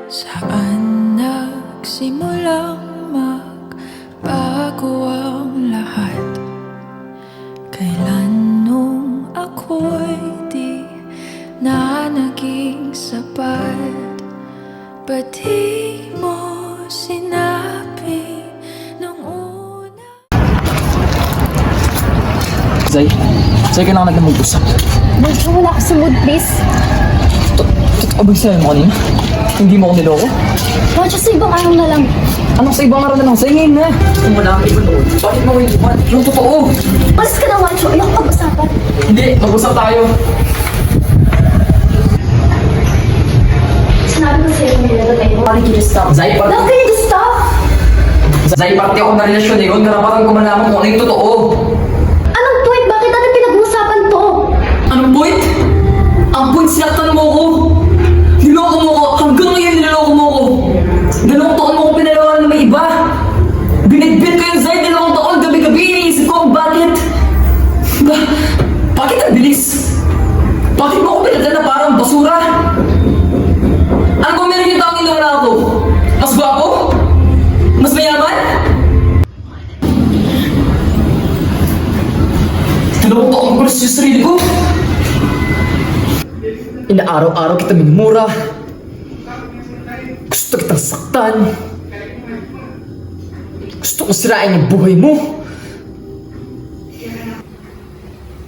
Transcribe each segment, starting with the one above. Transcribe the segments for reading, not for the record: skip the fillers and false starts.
Saan nagsimulang magbago ang lahat? Kailan nung ako'y di na naging sapat? Ba't di mo sinabi nung una? Zay, kailangan natin mag-usap. Boncho, wala ako sa mood, please. Abay sa'yo mo kanina? Hindi mo ako niloko? Boncho, sa ibang araw na lang. Anong sa ibang araw na lang? Zay, ngayon na! Kung wala kang iba noon, bakit mo ngayon iwan? Yung totoo! Malis ka na, Boncho. Ayoko pag-usapan. Hindi, mag-usap tayo! Sinabi ko sa'yo yung nilalatay mo. Why did you stop? Zay, How can you just stop? Zay, parte ako na relasyon na yun. Karapatan ko malaman kung ano yung totoo. Anong point? Bakit natin pinag-uusapan to? Anong point? Ang point, sinaktan mo ko! Niloko mo ko! Hanggang ngayon niloko mo ko! 2 taon mo ko pinalawan na may iba! Binitbit ko yung Zay 2 taon! Gabi-gabi iniisip ko kung bakit! Bakit ang bilis? Bakit mo ko pinadala na parang basura? Ano kung meron yung taong inuuna ako? Mas gwapo? Mas mayaman? 2 taon ko na sa sarili ko! Inaaraw-araw kita minumura. Gusto kitang saktan. Gusto kong sirain yung buhay mo.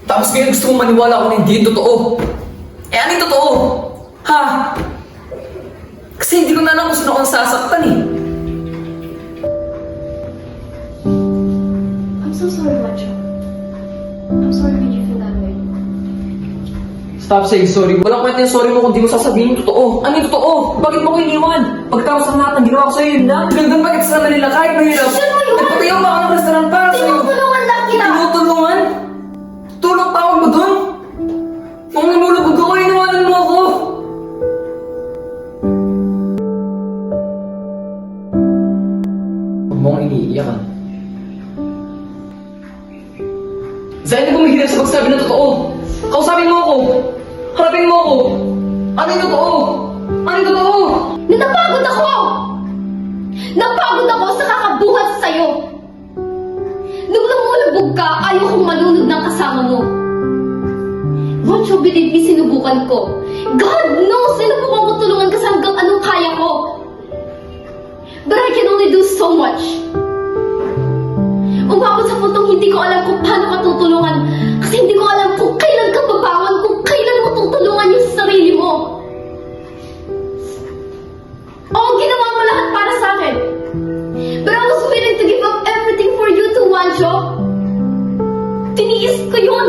Tapos ngayon gusto kong maniwala kung hindi yung totoo. Eh ano yung totoo? Ha? Kasi hindi ko na alam kung sino kong sasaktan eh. I'm so sorry, Boncho. I'm sorry made you feel that way. Stop saying sorry. Walang kwenta yung sorry mo kung di mo sasabihin yung totoo. Ano yung totoo? Bakit mo ko iniwan? Pagkatapos ng lahat ng ginawa ko sa'yo yun na. Gandang bakit sa Manila kahit mahirap. Sino mo yun? Nagpatayo pa ako ng restaurant para sa'yo. Tinutulungan lang kita! Tinutulungan? Tulong tawag mo dun? Nung namulubog ako, iniwanan mo ako. Huwag mo akong iniiyakan. Zay, na gumihirap sa pagsabi ng totoo. Kausapin mo ako. Harapin mo ako. Ano yung totoo? Ano yung totoo? Napagod ako! Napagod ako sa kakabuhat sa'yo! Nung lumulubog ka, ayaw kong malunod ng kasama mo. Boncho, believe me, sinubukan ko. God knows, sinubukan ko tulungan kasi hanggang anong kaya ko. But I can only do so much. Umabot sa puntong hindi ko alam kung paano ka tutulungan kasi hindi ko alam kung kailan ka babangon, kung kailan mo tutulungan yung sarili mo. Oo, ginawa mo lahat para sa akin. But I was willing to give up everything for you to Wancho. Tiniis ko yun.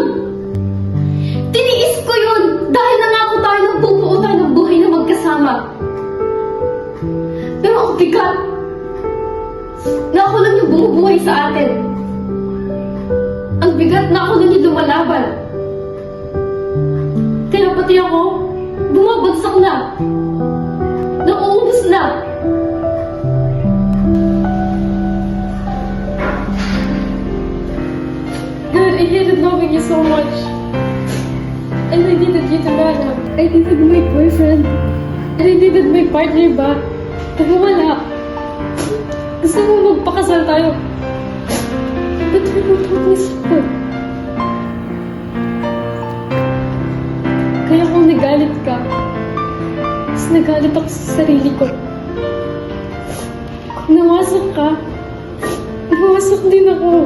Tiniis ko yun dahil nangako tayo ng bubuo tayo ng buhay na magkasama. Pero ang bigat na ako lang yung bumubuhay sa atin. Ang bigat na ako lang yung lumalaban. Kaya pati ako, bumabagsak na. Nauubos na. God, I hated loving you so much. And I needed you to matter. I needed my boyfriend. And I needed my partner ba? Pero wala. Gusto mo magpakasal tayo. But we're not always good. Kaya kung nagalit ka, mas nagalit ako sa sarili ko. Kung nawasak ka, nawasak din ako.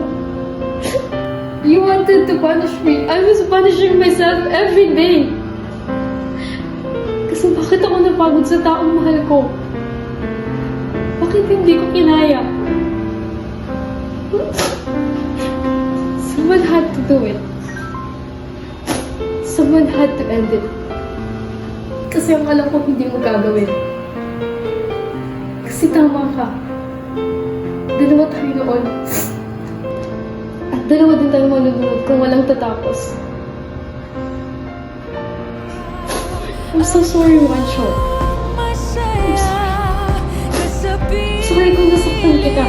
You wanted to punish me. I was punishing myself every day. Kasi bakit ako napagod sa taong mahal ko? Bakit hindi ko kinaya? Someone had to do it. Someone had to end it. Kasi ang alam ko hindi mo gagawin. Kasi tama ka. 2 tayo noon. At 2 din tayo malulunod kung walang tatapos. I'm so sorry, Wancho. I'm sorry kung nasaktan kita.